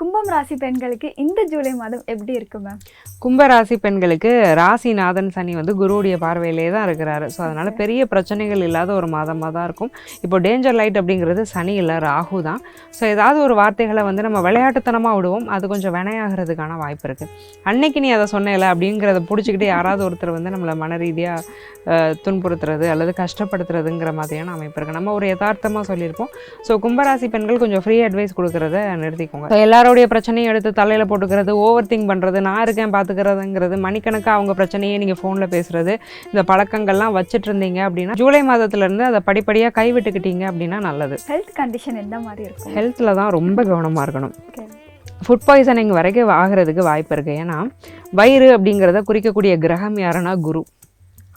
கும்பம் ராசி பெண்களுக்கு இந்த ஜூலை மாதம் எப்படி இருக்கு மேம்? கும்பராசி பெண்களுக்கு ராசிநாதன் சனி வந்து குருவுடைய பார்வையிலே தான் இருக்கிறாரு. ஸோ அதனால் பெரிய பிரச்சனைகள் இல்லாத ஒரு மாதமாக தான் இருக்கும். இப்போ டேஞ்சர் லைட் அப்படிங்கிறது சனி இல்லை, ராகு தான். ஸோ ஏதாவது ஒரு வார்த்தைகளை வந்து நம்ம விளையாட்டுத்தனமாக விடுவோம், அது கொஞ்சம் வினையாகிறதுக்கான வாய்ப்பு இருக்குது. அன்னைக்கு நீ அதை சொன்னேல அப்படிங்கிறத பிடிச்சிக்கிட்டு யாராவது ஒருத்தர் வந்து நம்மளை மன ரீதியாக துன்புறுத்துறது அல்லது கஷ்டப்படுத்துறதுங்கிற மாதிரியான அமைப்பு இருக்குது. நம்ம ஒரு யதார்த்தமாக சொல்லியிருப்போம். ஸோ கும்பராசி பெண்கள் கொஞ்சம் ஃப்ரீ அட்வைஸ் கொடுக்குறத நிறுத்திக்கோங்க. ஸோ எல்லாருடைய பிரச்சனையும் எடுத்து தலையில் போட்டுக்கிறது, ஓவர் திங்க் பண்ணுறது, நான் இருக்கேன் பார்த்துக்கிறதுங்கிறது, மணிக்கணக்காக அவங்க பிரச்சனையே நீங்கள் ஃபோனில் பேசுகிறது, இந்த பழக்கங்கள்லாம் வச்சுட்டு இருந்தீங்க அப்படின்னா ஜூலை மாதத்துலேருந்து அதை படிப்படியாக கைவிட்டுக்கிட்டீங்க அப்படின்னா நல்லது. ஹெல்த் கண்டிஷன் எந்த மாதிரி இருக்கும்? ஹெல்த்தில் தான் ரொம்ப கவனமாக இருக்கணும். ஃபுட் பாய்சனிங் வரைக்கும் ஆகிறதுக்கு வாய்ப்பு இருக்குது. ஏன்னா வயிறு அப்படிங்கிறத குறிக்கக்கூடிய கிரகம் யாருன்னா குரு.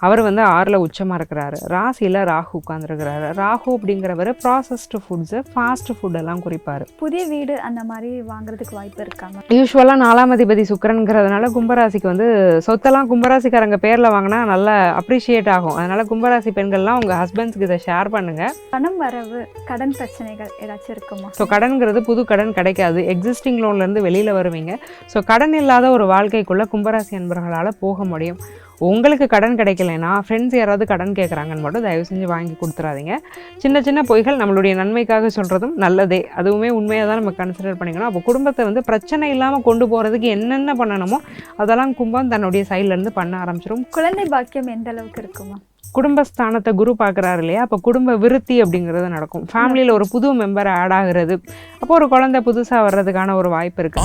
அவர் வந்து 6ல் உச்சமாக இருக்கிறாரு. ராசியில் ராகு உட்காந்துருக்கிறாரு. ராகு அப்படிங்கிறவர் ப்ராசஸ்டு ஃபுட்ஸு, ஃபாஸ்ட் ஃபுட்டெல்லாம் குறிப்பார். புதிய வீடு அந்த மாதிரி வாங்குறதுக்கு வாய்ப்பு இருக்காங்க. யூஸ்வலாக 4ஆம் அதிபதி சுக்கிரன்கிறதுனால கும்பராசிக்கு வந்து சொத்தெல்லாம் கும்பராசிக்காரங்க பேரில் வாங்கினா நல்லா அப்ரிஷியேட் ஆகும். அதனால் கும்பராசி பெண்கள்லாம் உங்கள் ஹஸ்பண்ட்ஸ்க்கு இதை ஷேர் பண்ணுங்கள். பணம் வரவு, கடன் பிரச்சனைகள் ஏதாச்சும் இருக்குமா? ஸோ கடன்கிறது புது கடன் கிடைக்காது, எக்ஸிஸ்டிங் லோன்லேருந்து வெளியில் வருவீங்க. ஸோ கடன் இல்லாத ஒரு வாழ்க்கைக்குள்ளே கும்பராசி அன்பர்களால் போக முடியும். உங்களுக்கு கடன் கிடைக்கலைன்னா ஃப்ரெண்ட்ஸ் யாராவது கடன் கேட்குறாங்கன்னு மட்டும் தயவு செஞ்சு வாங்கி கொடுத்துறாதீங்க. சின்ன சின்ன பொய்கள் நம்மளுடைய நன்மைக்காக சொல்கிறதும் நல்லதே, அதுவுமே உண்மையாக தான் நம்ம கன்சிடர் பண்ணிக்கணும். அப்போ குடும்பத்தை வந்து பிரச்சனை இல்லாமல் கொண்டு போகிறதுக்கு என்னென்ன பண்ணணுமோ அதெல்லாம் கும்பம் தன்னுடைய சைட்லேருந்து பண்ண ஆரம்பிச்சிடும். குழந்தை பாக்கியம் எந்த அளவுக்கு இருக்குமா? குடும்பஸ்தானத்தை குரு பார்க்குறாரு இல்லையா, அப்போ குடும்ப விருத்தி அப்படிங்கிறது நடக்கும். ஃபேமிலியில் ஒரு புது மெம்பர் ஆட் ஆகுறது, அப்போ ஒரு குழந்தை புதுசாக வர்றதுக்கான ஒரு வாய்ப்பு இருக்கு.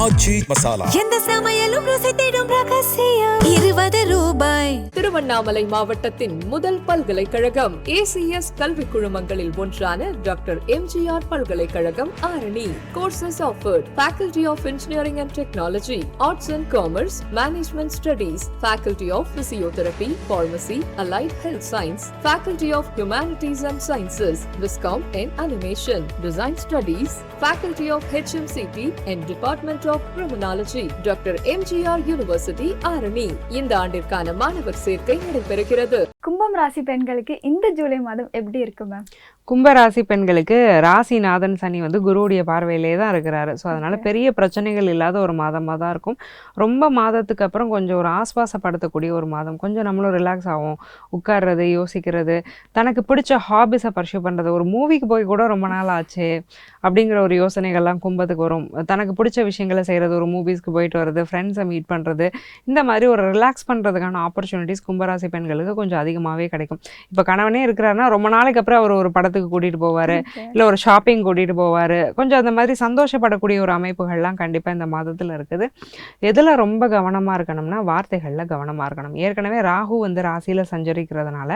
திருவண்ணாமலை மாவட்டத்தின் முதல் பல்கலைக்கழகம் ACS கல்வி குழுமங்களில் ஒன்றான டாக்டர் MGR பல்கலைக்கழகம் Arani. Courses offered: Faculty of Engineering and Technology, Arts and Commerce, Management Studies, Faculty of Physiotherapy, Pharmacy, Allied Health Science, Faculty of Humanities and Sciences, Viscom and Animation, Design Studies, Faculty of HMCT and Department of Criminology, Dr. MGR University Arani. இந்த ஆண்டிற்கான மாணவர் சேர்க்கை நடைபெறுகிறது. கும்பம் ராசி பெண்களுக்கு இந்த ஜூலை மாதம் எப்படி இருக்கு மேம்? கும்பராசி பெண்களுக்கு ராசிநாதன் சனி வந்து குருவுடைய பார்வையிலே தான் இருக்கிறாரு. ஸோ அதனால் பெரிய பிரச்சனைகள் இல்லாத ஒரு மாதமாக தான் இருக்கும். ரொம்ப மாதத்துக்கு அப்புறம் கொஞ்சம் ஒரு ஆஸ்வாசப்படுத்தக்கூடிய ஒரு மாதம். கொஞ்சம் நம்மளும் ரிலாக்ஸ் ஆகும், உட்கார்றது, யோசிக்கிறது, தனக்கு பிடிச்ச ஹாபிஸை பர்சியூ பண்ணுறது. ஒரு மூவிக்கு போய் கூட ரொம்ப நாள் ஆச்சு அப்படிங்கிற ஒரு யோசனைகள்லாம் கும்பத்துக்கு வரும். தனக்கு பிடிச்ச விஷயங்களை செய்கிறது, ஒரு மூவிஸ்க்கு போயிட்டு வர்றது, ஃப்ரெண்ட்ஸை மீட் பண்ணுறது, இந்த மாதிரி ஒரு ரிலாக்ஸ் பண்ணுறதுக்கான ஆப்பர்ச்சுனிட்டிஸ் கும்பராசி பெண்களுக்கு கொஞ்சம் அதிகமாகவே கிடைக்கும். இப்போ கணவனே இருக்கிறாருன்னா ரொம்ப நாளைக்கு அப்புறம் அவர் ஒரு படத்துக்கு கூட்டிகிட்டு போவார், இல்லை ஒரு ஷாப்பிங் கூட்டிகிட்டு போவார். கொஞ்சம் அந்த மாதிரி சந்தோஷப்படக்கூடிய ஒரு அமைப்புகள்லாம் கண்டிப்பாக இந்த மாதத்தில் இருக்குது. எதில் ரொம்ப கவனமாக இருக்கணும்னா வார்த்தைகளில் கவனமாக இருக்கணும். ஏற்கனவே ராகு வந்து ராசியில் சஞ்சரிக்கிறதுனால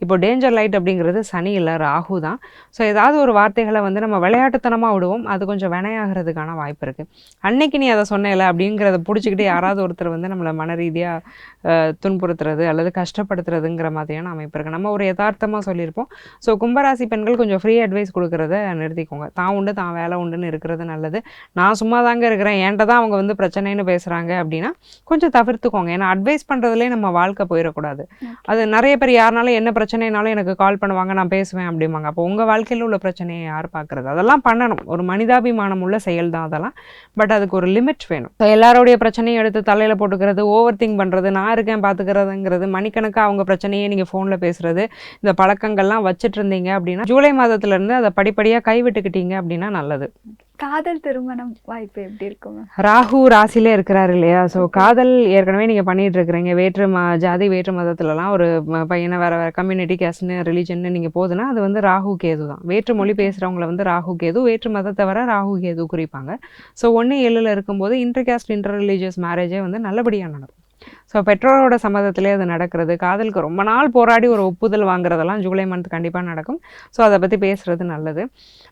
இப்போ டேஞ்சர் லைட் அப்படிங்கிறது சனி இல்லை, ராகு தான். ஸோ ஏதாவது ஒரு வார்த்தைகளை வந்து நம்ம விளையாட்டுத்தனமாக விடுவோம், அது கொஞ்சம் வினையாகிறதுக்கான வாய்ப்பு இருக்குது. அன்னைக்கு நீ அதை சொன்னேல அப்படிங்கிறத பிடிச்சிக்கிட்டு யாராவது ஒருத்தர் வந்து நம்மளை மன ரீதியாக துன்புறுத்துறது அல்லது கஷ்டப்படுத்துறதுங்கிற மாதிரியான அமைப்பு இருக்குது. நம்ம ஒரு யதார்த்தமாக சொல்லியிருப்போம். ஸோ கும்பராசி பெண்கள் கொஞ்சம் ஃப்ரீ அட்வைஸ் கொடுக்குறத நிறுத்திக்கோங்க. தான் உண்டு தான் வேலை உண்டுன்னு இருக்கிறது நல்லது. நான் சும்மா தாங்க இருக்கிறேன், என்கிட்ட தான் அவங்க வந்து பிரச்சனைன்னு பேசுகிறாங்க அப்படின்னா கொஞ்சம் தவிர்த்துக்கோங்க. ஏன்னா அட்வைஸ் பண்ணுறதுலேயே நம்ம வாழ்க்கை போயிடக்கூடாது. அது நிறைய பேர் யாருனாலும் என்ன பிரச்சனைனாலும் எனக்கு கால் பண்ணுவாங்க, நான் பேசுவேன் அப்படிம்பாங்க. அப்போ உங்கள் வாழ்க்கையில் உள்ள பிரச்சனையை யார் பார்க்குறது? அதெல்லாம் பண்ணணும், ஒரு மனிதாபிமானம் உள்ள செயல் தான் அதெல்லாம். பட் அதுக்கு ஒரு லிமிட் வேணும். ஸோ எல்லாருடைய பிரச்சனையும் எடுத்து தலையில் போட்டுக்கிறது, ஓவர் திங்க் பண்ணுறது, நான் இருக்கேன் பார்த்துக்கிறதுங்கிறது, மணிக்கணக்காக அவங்க பிரச்சனையே நீங்கள் ஃபோனில் பேசுகிறது, இந்த பழக்கங்கள்லாம் வச்சுட்டு இருந்தீங்க அப்படின்னா ஜூலை மாதத்துலேருந்து அதை படிப்படியாக கைவிட்டுக்கிட்டீங்க அப்படின்னா நல்லது. காதல் திருமணம் வாய்ப்பு எப்படி இருக்கும்? ராகு ராசியிலே இருக்கிறாரு இல்லையா, ஸோ காதல் ஏற்கனவே நீங்கள் பண்ணிகிட்டு இருக்கிறீங்க. வேற்று ஜாதி வேற்று மதத்துலலாம் ஒரு பையனை வேறு வேறு கம்யூனிட்டி கேஸ்ட்னு ரிலீஜன்னு நீங்கள் போதுன்னா அது வந்து ராகு கேது தான். வேற்று மொழி பேசுகிறவங்கள வந்து ராகு கேது, வேற்று மதத்தை வர ராகு கேது குறிப்பாங்க. ஸோ 1-7 இருக்கும்போது இன்டர் கேஸ்ட் இன்டர் ரிலீஜியஸ் மேரேஜே வந்து நல்லபடியாக நடக்கும். ஸோ பெற்றோரோட சம்மதத்திலே அது நடக்கிறது. காதலுக்கு ரொம்ப நாள் போராடி ஒரு ஒப்புதல் வாங்குறதெல்லாம் ஜூலை மந்த் கண்டிப்பாக நடக்கும். ஸோ அதை பற்றி பேசுகிறது நல்லது.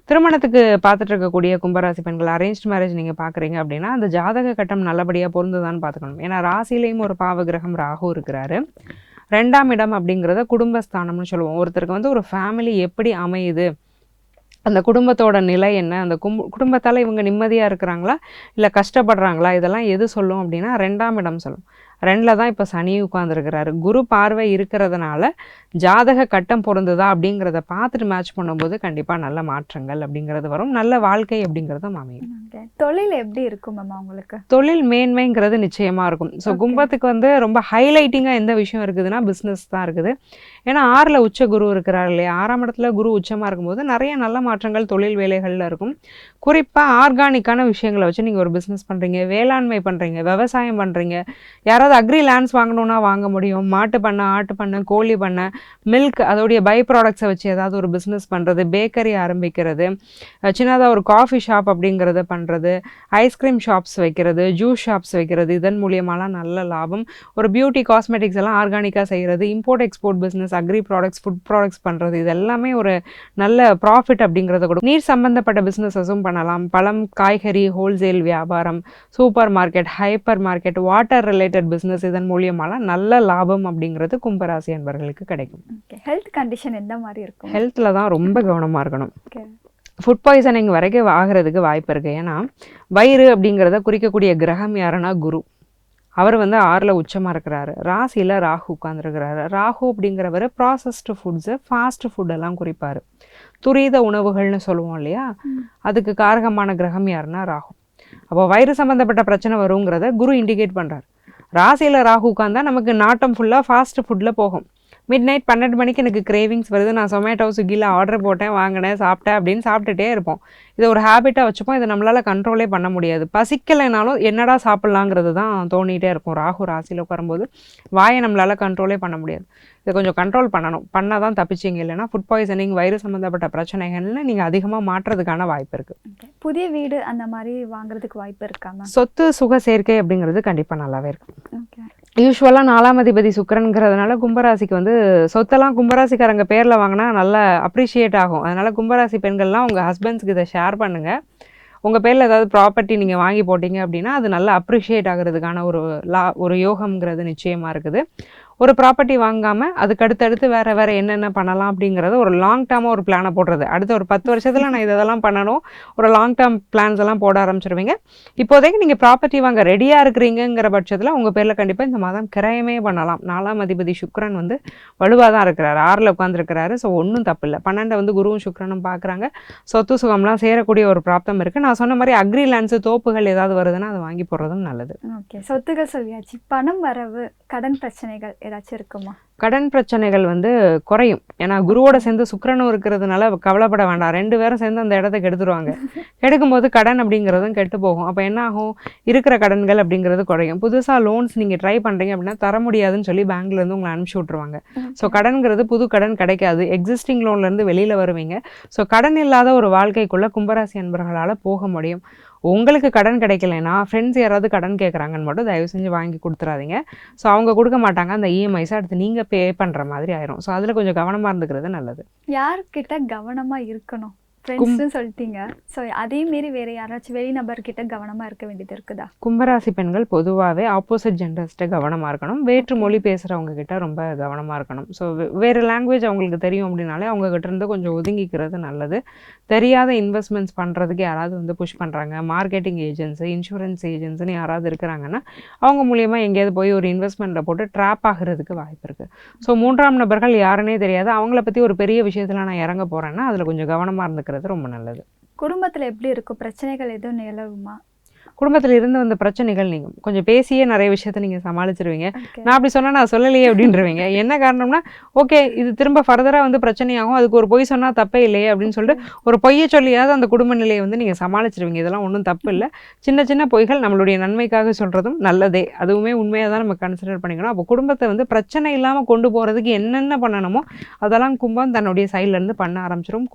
திருமணத்துக்கு பார்த்துட்டு இருக்கக்கூடிய கும்பராசி பெண்கள் அரேஞ்ச்டு மேரேஜ் நீங்கள் பார்க்குறீங்க அப்படின்னா அந்த ஜாதக கட்டம் நல்லபடியாக பொருந்துதான்னு பார்த்துக்கணும். ஏன்னா ராசியிலையும் ஒரு பாவகிரகம் ராகு இருக்கிறாரு. 2ஆம் இடம் அப்படிங்கிறத குடும்பஸ்தானம்னு சொல்லுவோம். ஒருத்தருக்கு வந்து ஒரு ஃபேமிலி எப்படி அமையுது, அந்த குடும்பத்தோட நிலை என்ன, அந்த குடும்பத்தால் இவங்க நிம்மதியாக இருக்கிறாங்களா இல்லை கஷ்டப்படுறாங்களா, இதெல்லாம் எது சொல்லும் அப்படின்னா 2ஆம் இடம் சொல்லும். 2ல் தான் இப்போ சனி உட்கார்ந்துருக்கிறாரு. குரு பார்வை இருக்கிறதுனால ஜாதக கட்டம் பொருந்துதா அப்படிங்கிறத பார்த்துட்டு மேட்ச் பண்ணும்போது கண்டிப்பாக நல்ல மாற்றங்கள் அப்படிங்கிறது வரும், நல்ல வாழ்க்கை அப்படிங்கிறதும் அமையும். தொழில் எப்படி இருக்கும் மேம் உங்களுக்கு? தொழில் மேன்மைங்கிறது நிச்சயமாக இருக்கும். ஸோ கும்பத்துக்கு வந்து ரொம்ப ஹைலைட்டிங்காக எந்த விஷயம் இருக்குதுன்னா பிஸ்னஸ் தான் இருக்குது. ஏன்னா 6ல் உச்ச குரு இருக்கிறார் இல்லையா, 6ஆம் இடத்துல குரு உச்சமாக இருக்கும்போது நிறைய நல்ல மாற்றங்கள் தொழில் வேலைகளில் இருக்கும். குறிப்பாக ஆர்கானிக்கான விஷயங்களை வச்சு நீங்கள் ஒரு பிஸ்னஸ் பண்ணுறீங்க, வேளாண்மை பண்ணுறீங்க, விவசாயம் பண்ணுறீங்க, யாராவது அக்ரி லேண்ட்ஸ் வாங்கணுன்னா வாங்க முடியும். மாட்டு பண்ணை, ஆட்டு பண்ணை, கோழி பண்ணை, மில்க் அதோடைய பை ப்ராடக்ட்ஸை வச்சு ஏதாவது ஒரு பிஸ்னஸ் பண்ணுறது, பேக்கரி ஆரம்பிக்கிறது, சின்னதாக ஒரு காஃபி ஷாப் அப்படிங்கிறத பண்ணுறது, ஐஸ்கிரீம் ஷாப்ஸ் வைக்கிறது, ஜூஸ் ஷாப்ஸ் வைக்கிறது, இதன் மூலியமாலாம் நல்ல லாபம். ஒரு பியூட்டி காஸ்மெட்டிக்ஸ் எல்லாம் ஆர்கானிக்காக செய்கிறது, import export business, agri products, food products பண்ணுறது, இது எல்லாமே ஒரு நல்ல ப்ராஃபிட் அப்படிங்கிறத கூட. நீர் சம்பந்தப்பட்ட பிஸ்னஸஸும் பண்ணலாம். பழம், காய்கறி, ஹோல்சேல் வியாபாரம், super market, hyper market, water related business, இதன் மூலியமாலாம் நல்ல லாபம் அப்படிங்கிறது கும்பராசி அன்பர்களுக்கு கிடைக்கும். ஹெல்த் கண்டிஷன் எந்த மாதிரி இருக்கும்? ஹெல்த்தில் தான் ரொம்ப கவனமாக இருக்கணும். Okay. ஃபுட் பாய்சனிங் வரைக்கும் ஆகிறதுக்கு வாய்ப்பு இருக்குது. ஏன்னா வயிறு அப்படிங்கிறத குறிக்கக்கூடிய கிரகம் யாருன்னா குரு. அவர் வந்து 6ல் உச்சமாக இருக்கிறாரு. ராசியில் ராகு உட்காந்துருக்கிறாரு. ராகு அப்படிங்கிறவர் ப்ராசஸ்டு ஃபுட்ஸு, ஃபாஸ்ட் ஃபுட்டெல்லாம் குறிப்பார். துரித உணவுகள்னு சொல்லுவோம் இல்லையா, அதுக்கு காரகமான கிரகம் யாருன்னா ராகு. அப்போ வயிறு சம்மந்தப்பட்ட பிரச்சனை வருங்கிறத குரு இண்டிகேட் பண்ணுறார். ராசியில் ராகு உட்காந்தா நமக்கு நாட்டம் ஃபுல்லாக ஃபாஸ்ட் ஃபுட்டில் போகும். மிட் நைட் 12 மணிக்கு எனக்கு கிரேவிங்ஸ் வருது, நான் சொமேட்டோ, ஸ்விக்கியில் ஆர்டர் போட்டேன், வாங்கினேன், சாப்பிட்டேன் அப்படின்னு சாப்பிட்டுட்டே இருப்போம். இதை ஒரு ஹேபிட்டாக வச்சுப்போம். இதை நம்மளால் கண்ட்ரோலே பண்ண முடியாது. பசிக்கலைனாலும் என்னடா சாப்பிட்லாங்கிறது தான் தோணிகிட்டே இருக்கும். ராகு ராசியில் உட்காரும்போது வாயை நம்மளால் கண்ட்ரோலே பண்ண முடியாது. இதை கொஞ்சம் கண்ட்ரோல் பண்ணணும். பண்ணால் தான் தப்பிச்சிங்க. இல்லைன்னா ஃபுட் பாய்சனிங், வயிறு சம்மந்தப்பட்ட பிரச்சனைகள்னு நீங்கள் அதிகமாக மாற்றுறதுக்கான வாய்ப்பு இருக்குது. புதிய வீடு அந்த மாதிரி வாங்குறதுக்கு வாய்ப்பு இருக்காங்க? சொத்து சுக சேர்க்கை அப்படிங்கிறது கண்டிப்பாக நல்லாவே இருக்கும். ஓகே. யூஸ்வலாக 4ஆம் அதிபதி சுக்கிரன்கிறதுனால கும்பராசிக்கு வந்து சொத்தெல்லாம் கும்பராசிக்காரங்க பேரில் வாங்கினா நல்லா அப்ரிஷியேட் ஆகும். அதனால் கும்பராசி பெண்கள்லாம் உங்கள் ஹஸ்பண்ட்ஸ்க்கு இதை ஷேர் பண்ணுங்கள். உங்கள் பேரில் ஏதாவது ப்ராப்பர்ட்டி நீங்கள் வாங்கி போட்டிங்க அப்படின்னா அது நல்லா அப்ரிஷியேட் ஆகிறதுக்கான ஒரு யோகம்ங்கிறது நிச்சயமாக இருக்குது. ஒரு ப்ராப்பர்ட்டி வாங்காமல் அதுக்கு அடுத்தடுத்து வேறு என்னென்ன பண்ணலாம் அப்படிங்கிறத ஒரு லாங் டேர்மாக ஒரு பிளானை போடுறது. அடுத்த ஒரு 10 வருஷத்தில் நான் இதெல்லாம் பண்ணணும், ஒரு லாங் டேர்ம் பிளான்ஸ் எல்லாம் போட ஆரம்பிச்சிருவீங்க. இப்போதைக்கு நீங்கள் ப்ராப்பர்ட்டி வாங்க ரெடியாக இருக்கிறீங்கிற பட்சத்தில் உங்கள் பேரில் கண்டிப்பாக இந்த மாதம் கிரயமே பண்ணலாம். 4ஆம் அதிபதி சுக்கிரன் வந்து வலுவாக தான் இருக்கிறாரு, 6ல் உட்காந்துருக்கிறாரு. ஸோ ஒன்றும் தப்பு இல்லை. 12 வந்து குருவும் சுக்கிரனும் பார்க்குறாங்க. சொத்து சுகம்லாம் சேரக்கூடிய ஒரு பிராப்தம் இருக்குது. நான் சொன்ன மாதிரி அக்ரி லேண்ட்ஸு, தோப்புகள் ஏதாவது வருதுன்னா அதை வாங்கி போடுறதும் நல்லது. ஓகே. சொத்துக்கள் சொல்லியாச்சு. பணம் வரவு, கடன் பிரச்சனைகள் ஏதாச்சும் இருக்குமா? கடன் பிரச்சனைகள் வந்து குறையும். ஏன்னா குருவோட சேர்ந்து சுக்கிரனும் இருக்கிறதுனால கவலைப்பட வேண்டாம். 2 பேரும் சேர்ந்து அந்த இடத்த கெடுத்துருவாங்க. கெடுக்கும்போது கடன் அப்படிங்கிறதும் கெட்டு போகும். அப்போ என்ன ஆகும், இருக்கிற கடன்கள் அப்படிங்கிறது குறையும். புதுசாக லோன்ஸ் நீங்கள் ட்ரை பண்ணுறீங்க அப்படின்னா தர முடியாதுன்னு சொல்லி பேங்க்லேருந்து உங்களை அனுப்பிச்சி விட்ருவாங்க. ஸோ கடன்கிறது புது கடன் கிடைக்காது. எக்ஸிஸ்டிங் லோன்லேருந்து வெளியில் வருவீங்க. ஸோ கடன் இல்லாத ஒரு வாழ்க்கைக்குள்ளே கும்பராசி அன்பர்களால் போக முடியும். உங்களுக்கு கடன் கிடைக்கலைன்னா ஃப்ரெண்ட்ஸ் யாராவது கடன் கேட்குறாங்கன்னு மட்டும் தயவு செஞ்சு வாங்கி கொடுத்துறாதீங்க. ஸோ அவங்க கொடுக்க மாட்டாங்க. அந்த இஎம்ஐஸை அடுத்து நீங்கள் பே பண்ணுற மாதிரி ஆயிரும். ஸோ அதில் கொஞ்சம் கவனமாக இருந்துக்கிறது நல்லது. யார்கிட்ட கவனமாக இருக்கணும்? ஃப்ரெண்ட்ஸ்னு சொல்லிட்டீங்க. ஸோ அதே மாரி வேறு யாராச்சும் வெளிநபர்கிட்ட கவனமாக இருக்க வேண்டியது இருக்குதா? கும்பராசி பெண்கள் பொதுவாகவே ஆப்போசிட் ஜெண்டர்ஸ்கிட்ட கவனமாக இருக்கணும். வேற்று மொழி பேசுகிறவங்க கிட்ட ரொம்ப கவனமாக இருக்கணும். ஸோ வேறு லாங்குவேஜ் அவங்களுக்கு தெரியும் அப்படின்னாலே அவங்ககிட்ட இருந்து கொஞ்சம் ஒதுங்கிக்கிறது நல்லது. தெரியாத இன்வெஸ்ட்மெண்ட்ஸ் பண்ணுறதுக்கு யாராவது வந்து புஷ் பண்ணுறாங்க, மார்க்கெட்டிங் ஏஜென்ட்ஸு, இன்சூரன்ஸ் ஏஜென்ட்ஸ்னு யாராவது இருக்கிறாங்கன்னா அவங்க மூலியமாக எங்கேயாவது போய் ஒரு இன்வெஸ்ட்மெண்ட்டில் போட்டு ட்ராப் ஆகிறதுக்கு வாய்ப்பு இருக்குது. ஸோ 3ஆம் நபர்கள் யாருன்னே தெரியாது, அவங்கள பற்றி ஒரு பெரிய விஷயத்தில் நான் இறங்க போகிறேன்னா அதில் கொஞ்சம் கவனமாக இருந்துக்கிறது ரொம்ப நல்லது. குடும்பத்தில் எப்படி இருக்கும்? பிரச்சனைகள் எதுவும் நிலவுமா? குடும்பத்தில் இருந்து வந்த பிரச்சனைகள் நீங்கள் கொஞ்சம் பேசியே நிறைய விஷயத்த நீங்கள் சமாளிச்சிருவீங்க. நான் அப்படி சொன்னால் நான் சொல்லலையே அப்படின்றவீங்க. என்ன காரணம்னா, ஓகே இது திரும்ப ஃபர்தராக வந்து பிரச்சனையாகும், அதுக்கு ஒரு பொய் சொன்னால் தப்பே இல்லையே அப்படின்னு சொல்லிட்டு ஒரு பொய்யை சொல்லியாவது அந்த குடும்ப நிலையை வந்து நீங்கள் சமாளிச்சிருவீங்க. இதெல்லாம் ஒன்றும் தப்பு இல்லை. சின்ன சின்ன பொய்கள் நம்மளுடைய நன்மைக்காக சொல்கிறதும் நல்லதே. அதுவுமே உண்மையாக தான் நம்ம கன்சிடர் பண்ணிக்கணும். அப்போ குடும்பத்தை வந்து பிரச்சனை இல்லாமல் கொண்டு போகிறதுக்கு என்னென்ன பண்ணணுமோ அதெல்லாம் கும்பம் தன்னுடைய சைட்லேருந்து பண்ண ஆரம்பிச்சிடும்.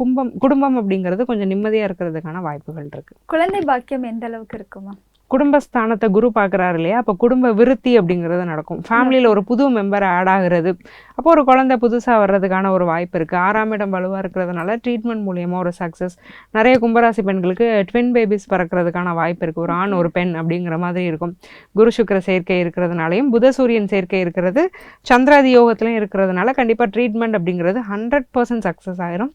குடும்பம் அப்படிங்கிறது கொஞ்சம் நிம்மதியாக இருக்கிறதுக்கான வாய்ப்புகள் இருக்குது. குழந்தை பாக்கியம் எந்த அளவுக்கு இருக்குமா? குடும்பஸ்தானத்தை குரு பார்க்குறாரு இல்லையா, அப்போ குடும்ப விருத்தி அப்படிங்கிறது நடக்கும். ஃபேமிலியில் ஒரு புது மெம்பர் ஆட் ஆகிறது. அப்போ ஒரு குழந்தை புதுசாக வர்றதுக்கான ஒரு வாய்ப்பு இருக்குது. 6ஆம் இடம் வலுவாக இருக்கிறதுனால ட்ரீட்மெண்ட் மூலியமாக ஒரு சக்ஸஸ். நிறைய கும்பராசி பெண்களுக்கு ட்வின் பேபிஸ் பிறக்கிறதுக்கான வாய்ப்பு இருக்குது. ஒரு ஆண் ஒரு பெண் அப்படிங்கிற மாதிரி இருக்கும். குரு சுக்கிர சேர்க்கை இருக்கிறதுனாலையும் புத சூரியன் சேர்க்கை இருக்கிறது, சந்திராதி யோகத்துலையும் இருக்கிறதுனால கண்டிப்பாக ட்ரீட்மெண்ட் அப்படிங்கிறது 100% சக்ஸஸ் ஆயிரும்.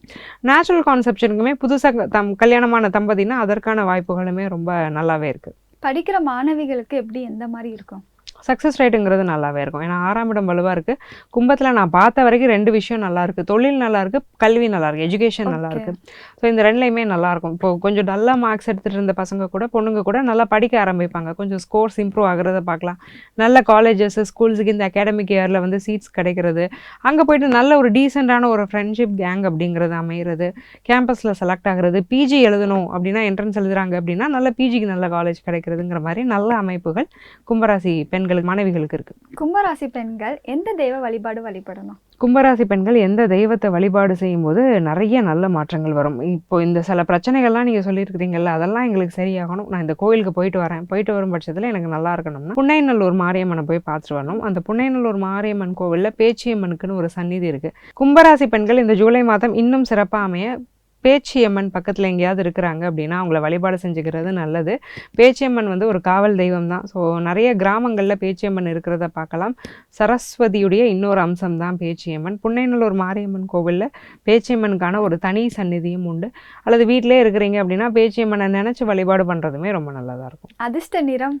நேச்சுரல் கான்செப்ஷனுக்குமே புதுசாக கல்யாணமான தம்பதினா அதற்கான வாய்ப்புகளுமே ரொம்ப நல்லாவே இருக்குது. படிக்கிற மாணவிகளுக்கு எப்படி எந்த மாதிரி இருக்கும்? சக்ஸஸ் ரேட்டுங்கிறது நல்லாவே இருக்கும். ஏன்னா 6ஆம் இடம் வலுவாக இருக்குது. கும்பத்தில் நான் பார்த்த வரைக்கும் 2 விஷயம் நல்லா இருக்குது. தொழில் நல்லா இருக்குது, கல்வி நல்லா இருக்குது, எஜுகேஷன் நல்லா இருக்குது. ஸோ இந்த 2லையுமே நல்லாயிருக்கும். இப்போது கொஞ்சம் டல்லாக மார்க்ஸ் எடுத்துகிட்டு இருந்த பசங்க கூட பொண்ணுங்க கூட நல்லா படிக்க ஆரம்பிப்பாங்க. கொஞ்சம் ஸ்கோர்ஸ் இம்ப்ரூவ் ஆகிறத பார்க்கலாம். நல்ல காலேஜஸ் ஸ்கூல்ஸுக்கு இந்த அகாடமிக் இயரில் வந்து சீட்ஸ் கிடைக்கிறது, அங்கே போயிட்டு நல்ல ஒரு டீசெண்டான ஒரு ஃப்ரெண்ட்ஷிப் கேங் அப்படிங்கிறது அமைகிறது, கேம்பஸில் செலக்ட் ஆகிறது, பிஜி எழுதணும் அப்படின்னா என்ட்ரன்ஸ் எழுதுறாங்க அப்படின்னா நல்ல பிஜிக்கு நல்ல காலேஜ் கிடைக்கிறதுங்கிற மாதிரி நல்ல அமைப்புகள் கும்பராசி பெண்களுக்கு மாணவிகளுக்கு இருக்குது. கும்பராசி பெண்கள் எந்த தெய்வ வழிபாடு வழிபடணும்? கும்பராசி பெண்கள் எந்த தெய்வத்தை வழிபாடு செய்யும்போது நிறைய நல்ல மாற்றங்கள் வரும். இப்போ இந்த சில பிரச்சனைகள்லாம் நீங்கள் சொல்லியிருக்கிறீங்கல்ல, அதெல்லாம் எங்களுக்கு சரியாகணும், நான் இந்த கோயிலுக்கு போயிட்டு வரேன், போயிட்டு வரும் பட்சத்தில் எனக்கு நல்லா இருக்கணும்னா புன்னைநல்லூர் மாரியம்மனை போய் பார்த்துட்டு வரணும். அந்த புன்னைநல்லூர் மாரியம்மன் கோவிலில் பேச்சியம்மனுக்குன்னு ஒரு சந்நிதி இருக்குது. கும்பராசி பெண்கள் இந்த ஜூலை மாதம் இன்னும் சிறப்பாக அமைய பேச்சியம்மன் பக்கத்தில் எங்கேயாவது இருக்கிறாங்க அப்படின்னா அவங்கள வழிபாடு செஞ்சுக்கிறது நல்லது. பேச்சியம்மன் வந்து ஒரு காவல் தெய்வம் தான். ஸோ நிறைய கிராமங்களில் பேச்சியம்மன் இருக்கிறத பார்க்கலாம். சரஸ்வதியுடைய இன்னொரு அம்சம் தான் பேச்சியம்மன். புன்னைநல்லூர் மாரியம்மன் கோவிலில் பேச்சியம்மனுக்கான ஒரு தனி சந்நிதியும் உண்டு. அல்லது வீட்டிலே இருக்கிறீங்க அப்படின்னா பேச்சியம்மனை நினச்சி வழிபாடு பண்ணுறதுமே ரொம்ப நல்லதாக இருக்கும். அதிர்ஷ்ட நிறம்?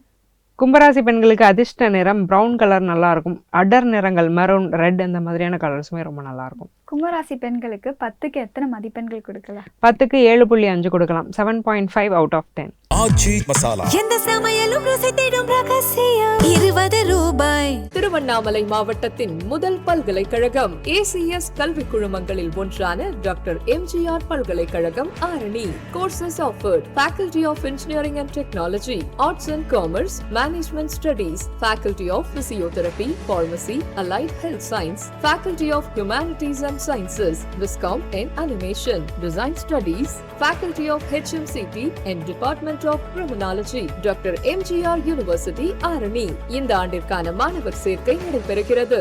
கும்பராசி பெண்களுக்கு அதிர்ஷ்ட நிறம் ப்ரௌன் கலர் நல்லாயிருக்கும். அடர் நிறங்கள் மெரூன், ரெட் இந்த மாதிரியான கலர்ஸுமே ரொம்ப நல்லாயிருக்கும். கும்பராசி பெண்களுக்கு 10க்கு எத்தனை மதிப்பெண்கள் கொடுக்கலாம்? 10க்கு 7.5 கொடுக்கலாம். 7.5 out of 10. ஆச்சி மசாலா. எந்த சமையலும் ருசி தேடும் ரகசியம் 20 ரூபாய். திருவண்ணாமலை மாவட்டத்தின் முதல் பல்கலைக்கழகம் ஏசிஎஸ் கல்வி குழுமங்களில் ஒன்றான டாக்டர் எம்ஜிஆர் பல்கலைக்கழகம் Arani. Courses offered: Faculty of Engineering and Technology, Arts and Commerce, Management Studies, Faculty of Physiotherapy, Pharmacy, Allied Health Science, Faculty of Humanities and Sciences, Viscom and Animation, Design Studies, Faculty of HMCT and Department of Criminology, doctor MGR university Arani. இந்த ஆண்டிற்கான மாணவர் சேர்க்கை நடைபெறுகிறது.